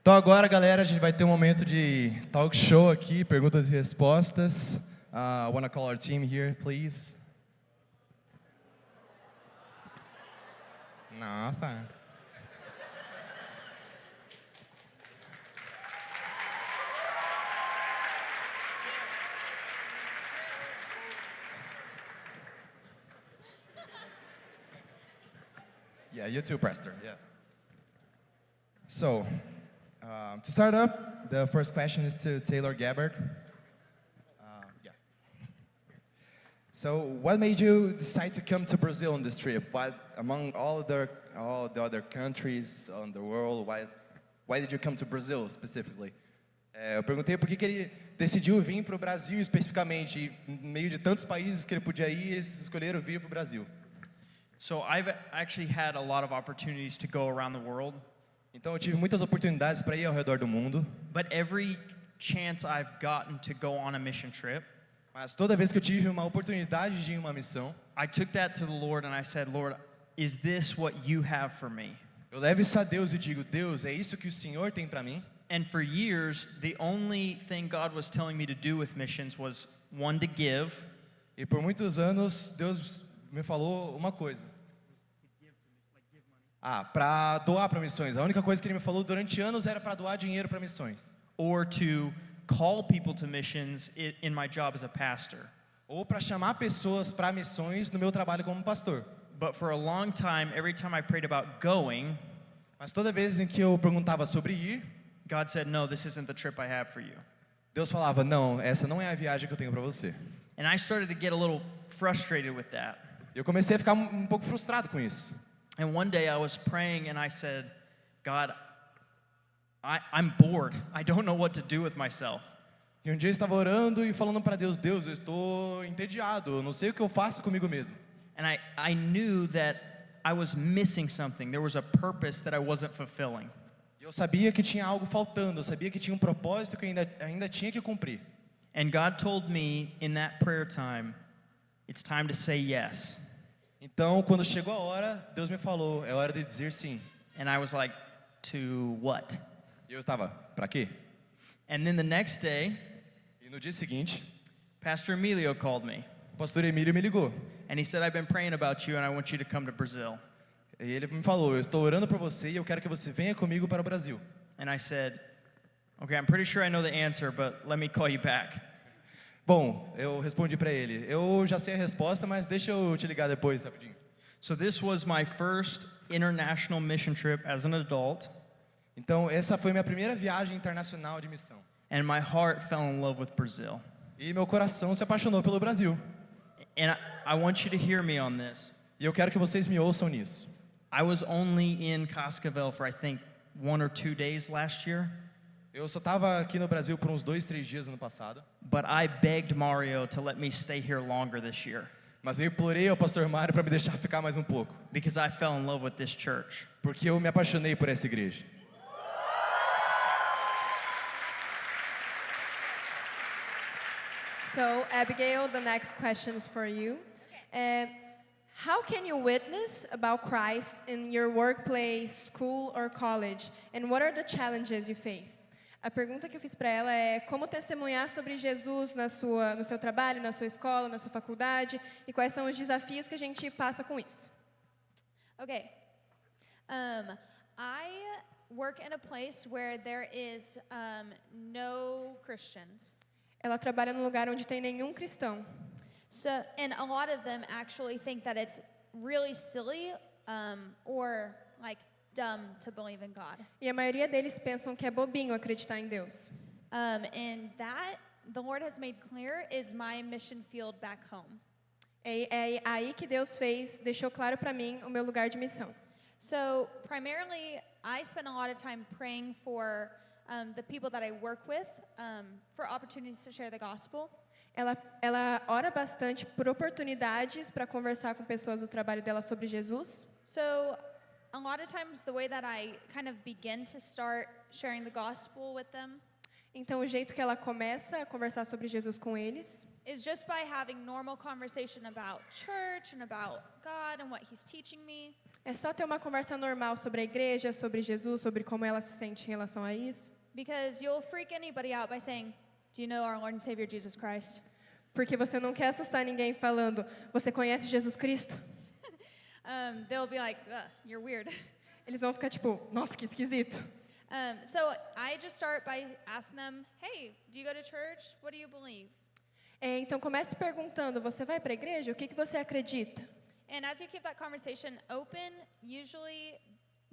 Então agora, galera, a gente vai ter um momento de talk show aqui, perguntas e respostas. I want to call our team here, please. Nossa. Yeah, you too, Pastor. Yeah. So, to start up, the first question is to Taylor Gabbard. Yeah. So, what made you decide to come to Brazil on this trip? What, among all the other countries on the world, why did you come to Brazil specifically? Eu perguntei por que ele decidiu vir para o Brasil especificamente. E, no meio de tantos países que ele podia ir, eles escolheram vir para o Brasil. So I've actually had a lot of opportunities to go around the world. Então eu tive muitas oportunidades para ir ao redor do mundo. But every chance I've gotten to go on a mission trip, Mas toda vez que eu tive uma oportunidade de ir em uma missão, I took that to the Lord and I said, Lord, is this what you have for me? eu levo isso a Deus e digo, Deus, é isso que o Senhor tem para mim? And for years, the only thing God was telling me to do with missions was, one, to give, E por muitos anos Deus me falou uma coisa. Para doar para missões. A única coisa que ele me falou durante anos era para doar dinheiro para missões. or to call people to missions in my job as a pastor. Ou para chamar pessoas para missões no meu trabalho como pastor. But for a long time, every time I prayed about going, Mas toda vez em que eu perguntava sobre ir, God said, no, this isn't the trip I have for you. Deus falava, não, essa não é a viagem que eu tenho para você. And I started to get a little frustrated with that. Eu comecei a ficar um pouco frustrado com isso. And one day I was praying and I said, God, I'm bored. I don't know what to do with myself. E um dia eu estava orando e falando para Deus, Deus, eu estou entediado, eu não sei o que eu faço comigo mesmo. And I knew that I was missing something. There was a purpose that I wasn't fulfilling. E eu sabia que tinha algo faltando, eu sabia que tinha um propósito que eu ainda tinha que cumprir. And God told me in that prayer time, it's time to say yes. Então, quando chegou a hora, Deus me falou, é hora de dizer sim. And I was like, to what? E eu estava, para quê? And then the next day, E no dia seguinte, Pastor Emilio called me. o pastor Emílio me ligou. And he said, I've been praying about you and I want you to come to Brazil. E ele me falou, eu estou orando por você e eu quero que você venha comigo para o Brasil. And I said, okay, I'm pretty sure I know the answer, but let me call you back. Bom, eu respondi para ele, eu já sei a resposta, mas deixa eu te ligar depois, rapidinho. So this was my first international mission trip as an adult. Então, essa foi minha primeira viagem internacional de missão. And my heart fell in love with Brazil. E meu coração se apaixonou pelo Brasil. And I want you to hear me on this. E eu quero que vocês me ouçam nisso. I was only in Cascavel for I think 1 or 2 days last year. Eu só estava aqui no Brasil por uns 2, 3 dias ano passado. But I begged Mario to let me stay here longer this year. Mas eu implorei ao pastor Mário para me deixar ficar mais um pouco. Because I fell in love with this church. Porque eu me apaixonei por essa igreja. So, Abigail, the next question is for you. How can you witness about Christ in your workplace, school, or college? And what are the challenges you face? A pergunta que eu fiz para ela é como testemunhar sobre Jesus no seu trabalho, na sua escola, na sua faculdade, e quais são os desafios que a gente passa com isso. Okay. I work in a place where there is no Christians. Ela trabalha num lugar onde tem nenhum cristão. So, and a lot of them actually think that it's really silly or like dumb to believe in God. E a maioria deles pensam que é bobinho acreditar em Deus. And that, the Lord has made clear, is my mission field back home. É aí que Deus deixou claro para mim o meu lugar de missão. So, primarily, I spend a lot of time praying for the people that I work with for opportunities to share the gospel. Ela ora bastante por oportunidades para conversar com pessoas do trabalho dela sobre Jesus. So, a lot of times the way that I kind of begin to start sharing the gospel with them Então, o jeito que ela começa a conversar sobre Jesus com eles is just by having normal conversation about church and about God and what He's teaching me. É só ter uma conversa normal sobre a igreja, sobre Jesus, sobre como ela se sente em relação a isso? Because you'll freak anybody out by saying, "Do you know our Lord and Savior Jesus Christ?" Porque você não quer assustar ninguém falando, você conhece Jesus Cristo? They'll be like, "Ugh, you're weird." Eles vão ficar tipo, nossa, que esquisito. So I just start by asking them, "Hey, do you go to church? What do you believe?" Então comece perguntando, você vai para a igreja? O que você acredita? And as you keep that conversation open, usually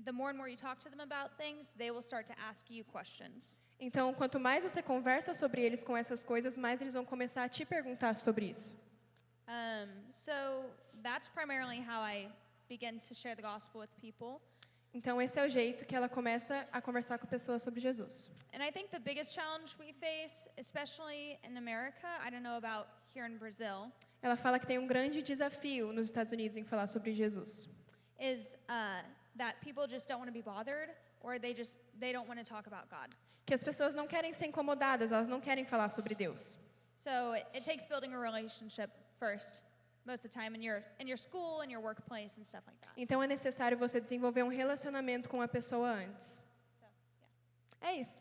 the more and more you talk to them about things, they will start to ask you questions. Então, quanto mais você conversa sobre eles com essas coisas, mais eles vão começar a te perguntar sobre isso. So that's primarily how I begin to share the gospel with people. Então, esse é o jeito que ela começa a conversar com pessoas sobre Jesus. And I think the biggest challenge we face, especially in America, I don't know about here in Brazil, Ela fala que tem um grande desafio nos Estados Unidos em falar sobre Jesus. is that people just don't want to be bothered, or they don't want to talk about God. Que as pessoas não querem ser incomodadas, elas não querem falar sobre Deus. So it takes building a relationship first, most of the time in your school, in your workplace, and stuff like that. Então, é necessário você desenvolver um relacionamento com a pessoa antes. So yeah. É isso.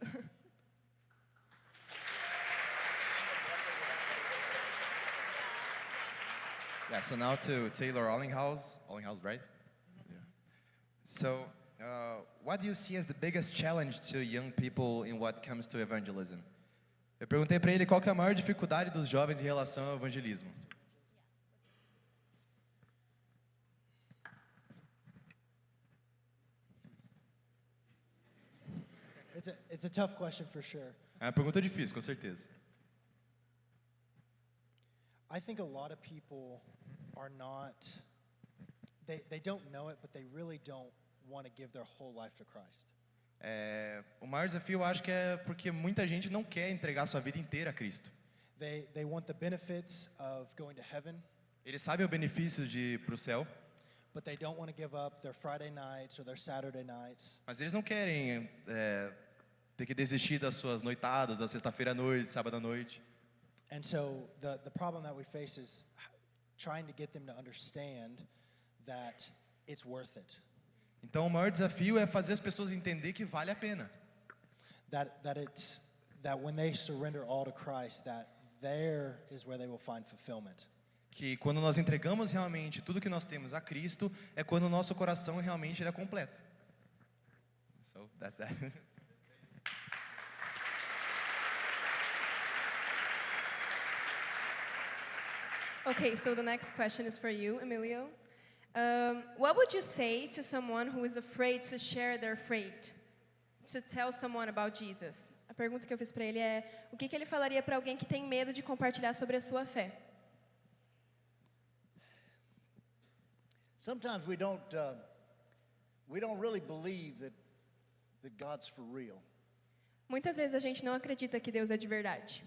Yeah, so now to Taylor Allinghouse, right? Yeah. So, what do you see as the biggest challenge to young people in what comes to evangelism? Eu perguntei para ele qual que é a maior dificuldade dos jovens em relação ao evangelismo. It's a tough question for sure. É uma pergunta difícil, com certeza. I think a lot of people are not, they don't know it, but they really don't want to give their whole life to Christ. O maior desafio eu acho que é porque muita gente não quer entregar sua vida inteira a Cristo. They want the benefits of going to heaven, Eles sabem o benefício de ir para o céu, but they don't want to give up their Friday nights or their Saturday nights. mas eles não querem ter que desistir das suas noitadas, da sexta-feira à noite, sábado à noite. And so the problem that we face is trying to get them to understand that it's worth it. Então o maior desafio é fazer as pessoas entender que vale a pena. That when they surrender all to Christ, that there is where they will find fulfillment. Que quando nós entregamos realmente tudo que nós temos a Cristo, é quando o nosso coração realmente ele é completo. So that's that. Okay, so the next question is for you, Emilio. What would you say to someone who is afraid to share their faith? To tell someone about Jesus? A pergunta que eu fiz para ele é: o que ele falaria para alguém que tem medo de compartilhar sobre a sua fé? Sometimes we don't really believe that God's for real. Muitas vezes a gente não acredita que Deus é de verdade.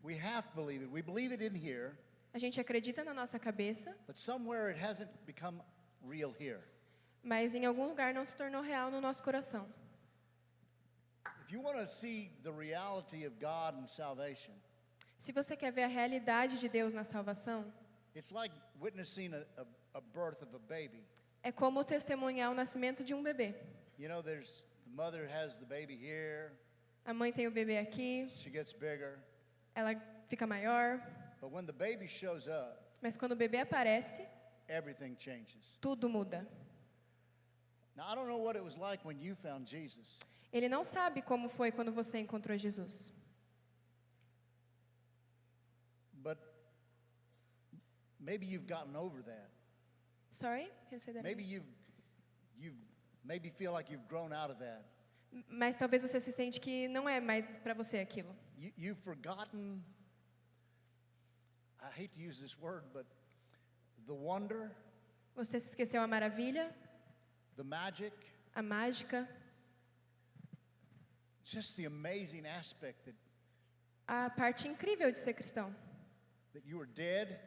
We half believe it. We believe it in here, A gente acredita na nossa cabeça, but somewhere it hasn't become real here. mas em algum lugar não se tornou real no nosso coração. If you want to see the reality of God and salvation, Se você quer ver a realidade de Deus na salvação, it's like witnessing a birth of a baby. é como testemunhar o nascimento de um bebê. You know, the mother has the baby here, A mãe tem o bebê aqui, she gets bigger, ela fica maior, but when the baby shows up, mas quando o bebê aparece, everything changes. tudo muda. Now, I don't know what it was like when you found Jesus, Ele não sabe como foi quando você encontrou Jesus. but maybe you've gotten over that. Sorry? Can you say that Maybe again? you've maybe feel like you've grown out of that. Mas talvez você se sente que não é mais para você aquilo. You've forgotten, I hate to use this word, but the wonder, Você se esqueceu a maravilha, the magic, a mágica, just the amazing aspect a parte incrível de ser cristão. that you were dead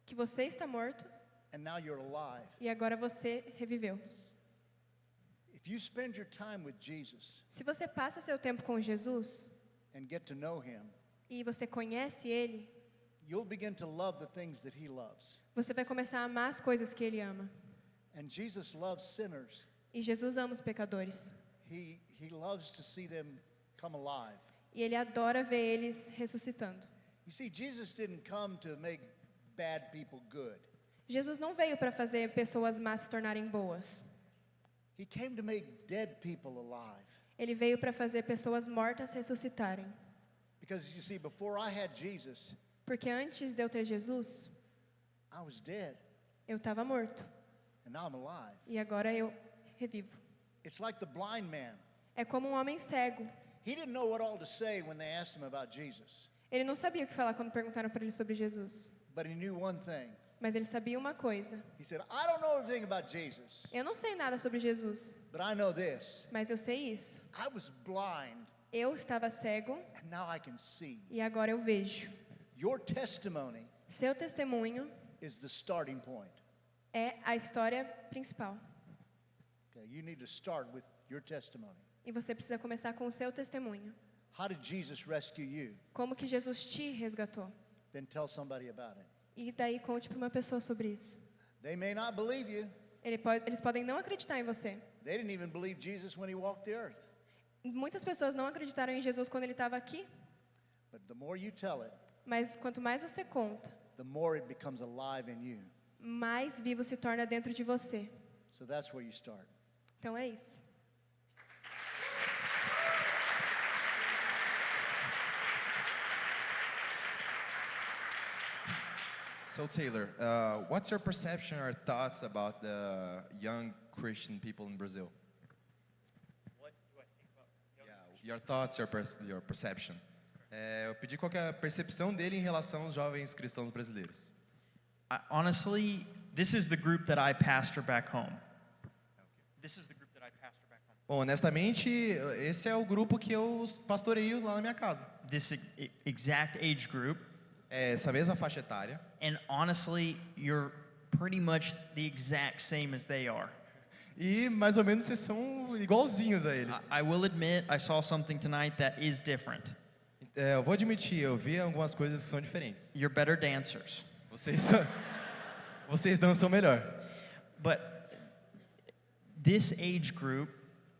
Que você está morto and now you're alive. e agora você reviveu. If you spend your time with Jesus Se você passa seu tempo com Jesus and get to know him, e você conhece Ele, you'll begin to love the things that he loves. você vai começar a amar as coisas que Ele ama. And Jesus loves sinners. E Jesus ama os pecadores. He loves to see them come alive. E Ele adora ver eles ressuscitando. You see, Jesus didn't come to make bad people good. Jesus não veio para fazer pessoas más se tornarem boas. He came to make dead people alive. Ele veio para fazer pessoas mortas ressuscitarem. Because you see, before I had Jesus, Porque antes de eu ter Jesus, I was dead, eu estava morto. and now I'm alive. E agora eu revivo. It's like the blind man. É como um homem cego. He didn't know what all to say when they asked him about Jesus, Ele não sabia o que falar quando perguntaram para ele sobre Jesus. but he knew one thing. Mas ele sabia uma coisa. He said, I don't know everything about Jesus, Eu não sei nada sobre Jesus, but I know this. mas eu sei isso. I was blind, Eu estava cego and now I can see. e agora eu vejo. Your testimony Seu testemunho is the starting point. é a história principal. Okay, you need to start with your testimony. E você precisa começar com o seu testemunho. How did Jesus rescue you? Como que Jesus te resgatou? Then tell somebody about it. E daí conte para uma pessoa sobre isso. They may not believe you. Eles podem não acreditar em você. They didn't even believe Jesus when he walked the earth. Muitas pessoas não acreditaram em Jesus quando ele estava aqui, But the more you tell it, mas quanto mais você conta, the more it becomes alive in you. mais vivo se torna dentro de você. So that's where you start. Então é isso. So Taylor, what's your perception or thoughts about the young Christian people in Brazil? What do I think about Yeah, your thoughts, your perception. Eu pedi qual que é a percepção dele em relação aos jovens cristãos brasileiros. Honestly, this is the group that I pastor back home. This is the group that I pastor back home. Bom, honestamente, esse é o grupo que eu pastoreio lá na minha casa. This exact age group. É essa mesma faixa etária. And honestly, you're pretty much the exact same as they are. E mais ou menos vocês são igualzinhos a eles. I will admit, I saw something tonight that is different. Eu vou admitir, eu vi algumas coisas que são diferentes. You're better dancers. Vocês dançam melhor. But this age group,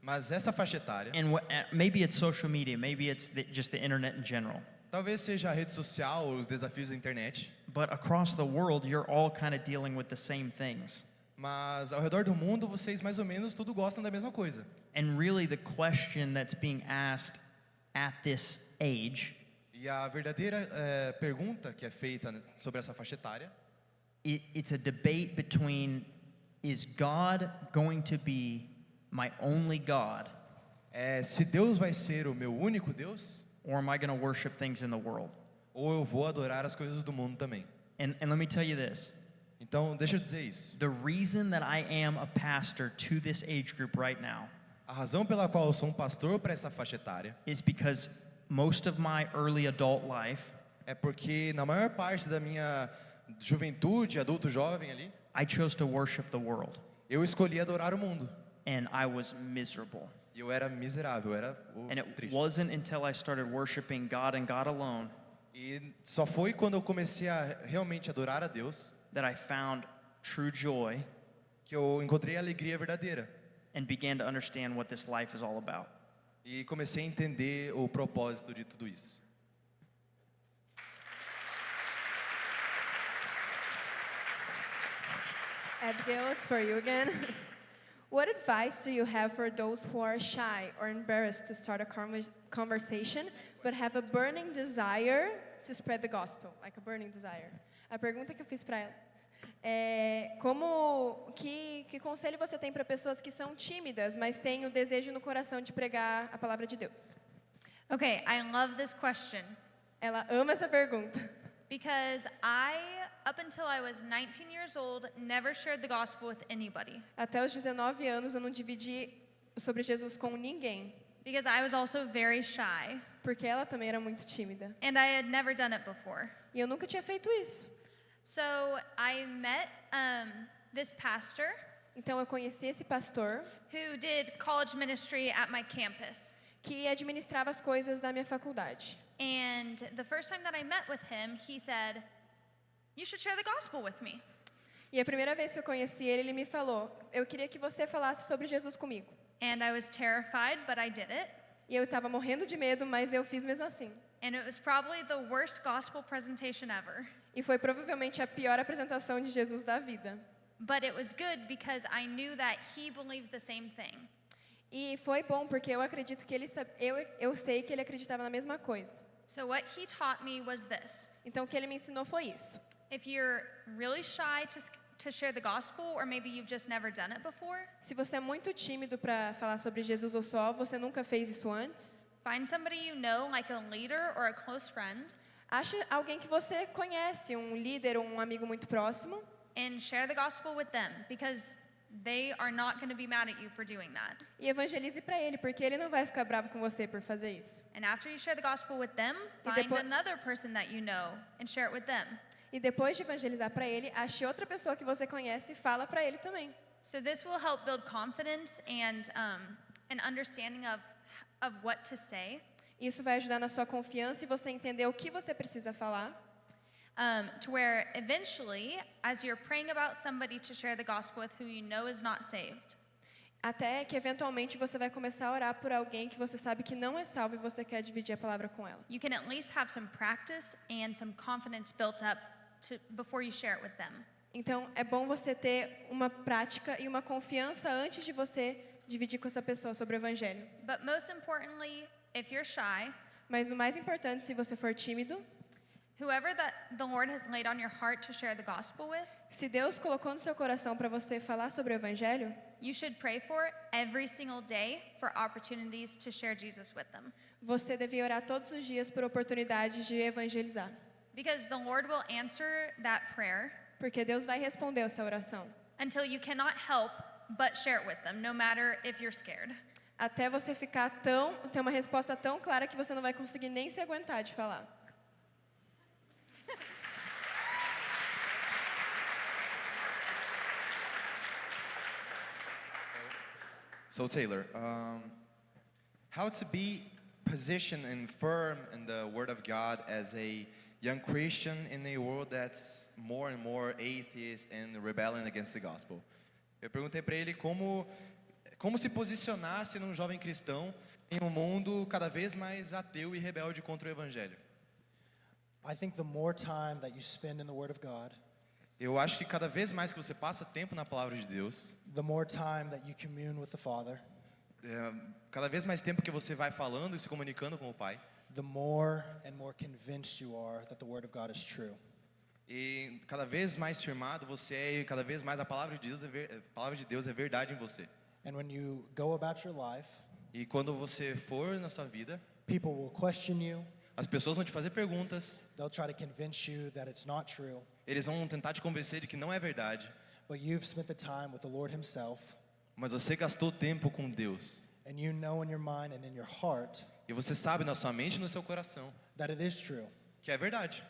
Mas essa faixa etária, and maybe it's social media, maybe it's just the internet in general, talvez seja a rede social, os desafios da internet, but across the world, you're all kind of dealing with the same things. mas ao redor do mundo vocês mais ou menos tudo gostam da mesma coisa. And really, the question that's being asked at this age E a verdadeira pergunta que é feita sobre essa faixa etária it's a debate between, is God going to be my only God, é se Deus vai ser o meu único Deus or am I going to worship things in the world? ou eu vou adorar as coisas do mundo também. And let me tell you this. Então, deixa eu dizer isso. The reason that I am a pastor to this age group right now A razão pela qual eu sou um pastor para essa faixa etária is because most of my early adult life, é porque na maior parte da minha juventude, adulto jovem ali, I chose to worship the world, eu escolhi adorar o mundo. and I was miserable. E eu era miserável, eu era And it triste. wasn't until I started worshiping God and God alone E só foi quando eu comecei a realmente adorar a Deus that I found true joy que eu encontrei a alegria verdadeira. and began to understand what this life is all about. E comecei a entender o propósito de tudo isso. Abigail, it's for you again. What advice do you have for those who are shy or embarrassed to start a conversation but have a burning desire to spread the gospel? Like a burning desire. A pergunta que eu fiz para ela é que conselho você tem para pessoas que são tímidas, mas têm o desejo no coração de pregar a palavra de Deus? Okay, I love this question Ela ama essa pergunta. because I, up until I was 19 years old, never shared the gospel with anybody Até os 19 anos eu não dividi sobre Jesus com ninguém, because I was also very shy porque ela também era muito tímida. and I had never done it before. E eu nunca tinha feito isso. So I met this pastor Então eu conheci esse pastor who did college ministry at my campus. que administrava as coisas da minha faculdade. And the first time that I met with him, he said, "You should share the gospel with me." E a primeira vez que eu conheci ele, ele me falou: eu queria que você falasse sobre Jesus comigo. And I was terrified, but I did it. E eu estava morrendo de medo, mas eu fiz mesmo assim. And it was probably the worst gospel presentation ever. E foi provavelmente a pior apresentação de Jesus da vida. But it was good because I knew that he believed the same thing. E foi bom porque eu acredito que eu sei que ele acreditava na mesma coisa. So what he taught me was this. Então o que ele me ensinou foi isso. If you're really shy to share the gospel, or maybe you've just never done it before, Se você é muito tímido para falar sobre Jesus ou só você nunca fez isso antes, find somebody you know, like a leader or a close friend, ache alguém que você conhece, um líder ou um amigo muito próximo, and share the gospel with them, because they are not going to be mad at you for doing that. e evangelize para ele, porque ele não vai ficar bravo com você por fazer isso. And after you share the gospel with them, E find depois- another person that you know and share it with them. E depois de evangelizar para ele, ache outra pessoa que você conhece e fala para ele também. So this will help build confidence and an understanding of what to say, Isso vai ajudar na sua confiança e você entender o que você precisa falar, to where eventually, as you're praying about somebody to share the gospel with who you know is not saved, até que eventualmente você vai começar a orar por alguém que você sabe que não é salvo e você quer dividir a palavra com ela. you can at least have some practice and some confidence built up before you share it with them. Então, é bom você ter uma prática e uma confiança antes de você dividir com essa pessoa sobre o evangelho. But most importantly, if you're shy, Mas o mais importante, se você for tímido, whoever that the Lord has laid on your heart to share the gospel with, se Deus colocou no seu coração para você falar sobre o evangelho, you should pray for every single day for opportunities to share Jesus with them. você deve orar todos os dias por oportunidades de evangelizar. Because the Lord will answer that prayer Porque Deus vai responder essa oração. until you cannot help but share it with them, no matter if you're scared. Até você ter uma resposta tão clara que você não vai conseguir nem se aguentar de falar. So Taylor, how to be positioned and firm in the Word of God as a young Christian in a world that's more and more atheist and rebelling against the gospel? Eu perguntei para ele como se posicionar sendo um jovem cristão em um mundo cada vez mais ateu e rebelde contra o evangelho. I think the more time that you spend in the Word of God, Eu acho que cada vez mais que você passa tempo na palavra de Deus, the more time that you commune with the Father, cada vez mais tempo que você vai falando e se comunicando com o Pai, the more and more convinced you are that the Word of God is true. e cada vez mais firmado você é, e cada vez mais a palavra de Deus é verdade em você. And when you go about your life, E quando você for na sua vida, people will question you. as pessoas vão te fazer perguntas, They'll try to convince you that it's not true. eles vão tentar te convencer de que não é verdade, But you've spent the time with the Lord Himself, mas você gastou tempo com Deus. and you know in your mind and in your heart E você sabe na sua mente e no seu coração that it is true. que é verdade.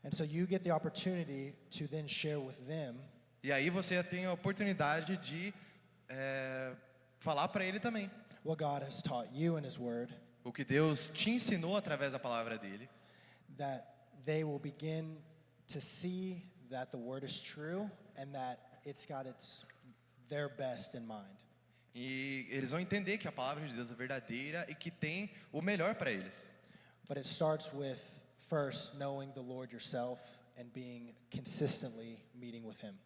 And so you get the opportunity to then share with them E aí você tem a oportunidade de falar para ele também what God has taught you in His Word, o que Deus te ensinou através da palavra dele, that they will begin to see that the Word is true and that it's got their best in mind. e eles vão entender que a palavra de Deus é verdadeira e que tem o melhor para eles. But it starts with first knowing the Lord yourself and being consistently meeting with Him.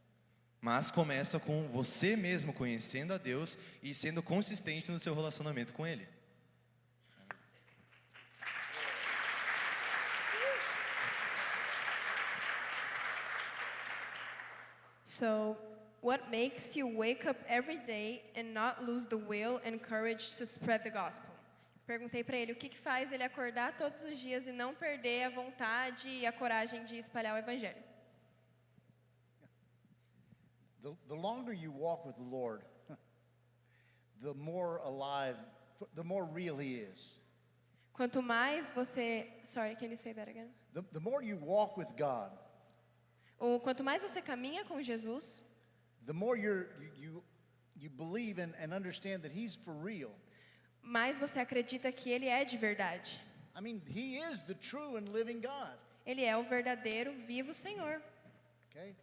Mas começa com você mesmo conhecendo a Deus e sendo consistente no seu relacionamento com Ele. So, what makes you wake up every day and not lose the will and courage to spread the gospel? Perguntei para ele o que faz ele acordar todos os dias e não perder a vontade e a coragem de espalhar o evangelho. The longer you walk with the Lord, the more alive, the more real He is. Quanto mais você, sorry, can you say that again? The more you walk with God, Quanto mais você caminha com Jesus, the more you believe and understand that He's for real. mais você acredita que ele é de verdade. I mean, He is the true and living God. Ele é o verdadeiro, vivo Senhor. Okay,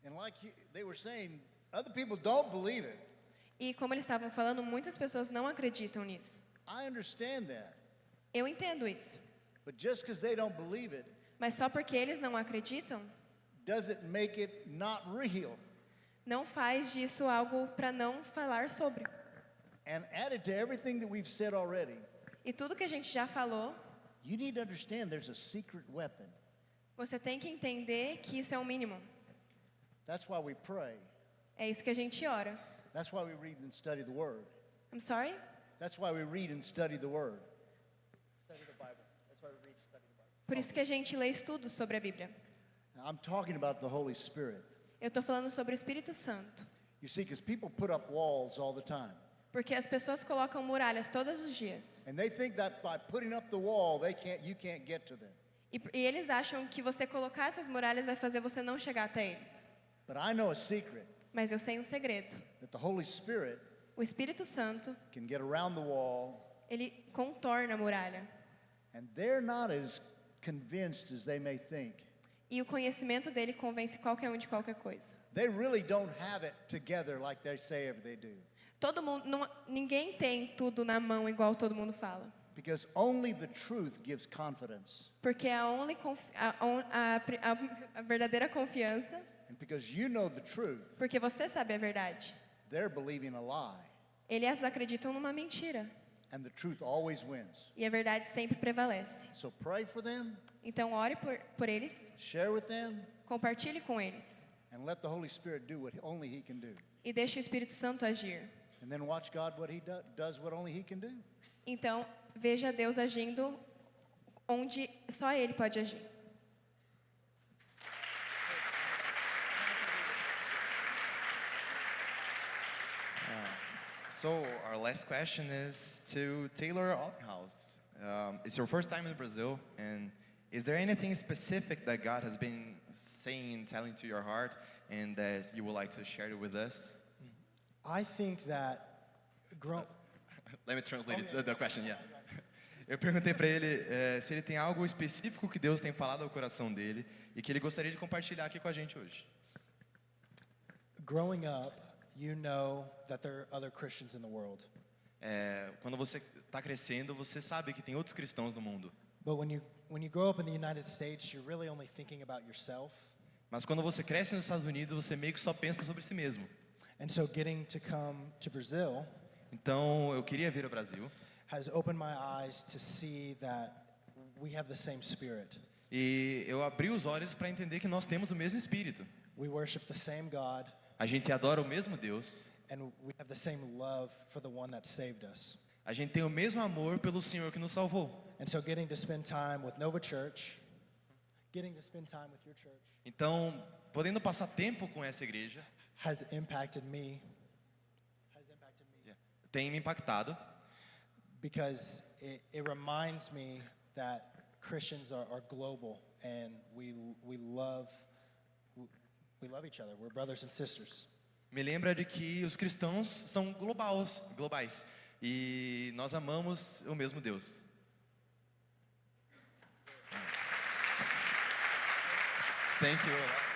And like they were saying, other people don't believe it. E como eles estavam falando, muitas pessoas não acreditam nisso. I understand that. Eu entendo isso. But just because they don't believe it Mas só porque eles não acreditam, doesn't make it not real. não faz disso algo para não falar sobre. And added to everything that we've said already, E tudo que a gente já falou, you need to understand there's a secret weapon. você tem que entender que isso é o mínimo. That's why we pray. É isso que a gente ora. That's why we read and study the Word. I'm sorry? That's why we read and study the Word. Por isso que a gente lê estudos sobre a Bíblia. I'm talking about the Holy Spirit. Eu estou falando sobre o Espírito Santo. You see, because people put up walls all the time. Porque as pessoas colocam muralhas todos os dias. And they think that by putting up the wall, you can't get to them. E eles acham que você colocar essas muralhas vai fazer você não chegar até eles. But I know a secret Mas eu sei um segredo. that the Holy Spirit O Espírito Santo, can get around the wall, ele contorna a muralha. and they're not as convinced as they may think. E o conhecimento dele convence qualquer um de qualquer coisa. They really don't have it together like they say they do. Todo mundo, ninguém tem tudo na mão igual todo mundo fala. Because only the truth gives confidence. Porque a verdadeira confiança, And because you know the truth, porque você sabe a verdade. they're believing a lie. Eles acreditam numa mentira. And the truth always wins. E a verdade sempre prevalece. So pray for them, Então ore por eles, share with them, compartilhe com eles. and let the Holy Spirit do what only He can do. E deixe o Espírito Santo agir. And then watch God what He does what only He can do. Então, veja Deus agindo onde só Ele pode agir. So our last question is to Taylor House. It's your first time in Brazil, and is there anything specific that God has been saying, telling to your heart, and that you would like to share it with us? I think that Let me translate the question, yeah. Eu perguntei para ele se ele tem algo específico que Deus tem falado ao coração dele e que ele gostaria de compartilhar aqui com a gente hoje. growing up, you know that there are other Christians in the world. Quando você está crescendo, você sabe que tem outros cristãos no mundo. But when you grow up in the United States, you're really only thinking about yourself. Mas quando você cresce nos Estados Unidos, você meio que só pensa sobre si mesmo. And so getting to come to Brazil Então, eu queria vir ao Brasil has opened my eyes to see that we have the same spirit. e eu abri os olhos para entender que nós temos o mesmo espírito. We worship the same God, A gente adora o mesmo Deus. and we have the same love for the one that saved us. A gente tem o mesmo amor pelo Senhor que nos salvou. And so getting to spend time with Nova Church, getting to spend time with your church Então, podendo passar tempo com essa igreja, has impacted me. tem me impactado. Because it reminds me that Christians are global, and we love each other. We're brothers and sisters. Me lembra de que os cristãos são globais e nós amamos o mesmo Deus. Thank you.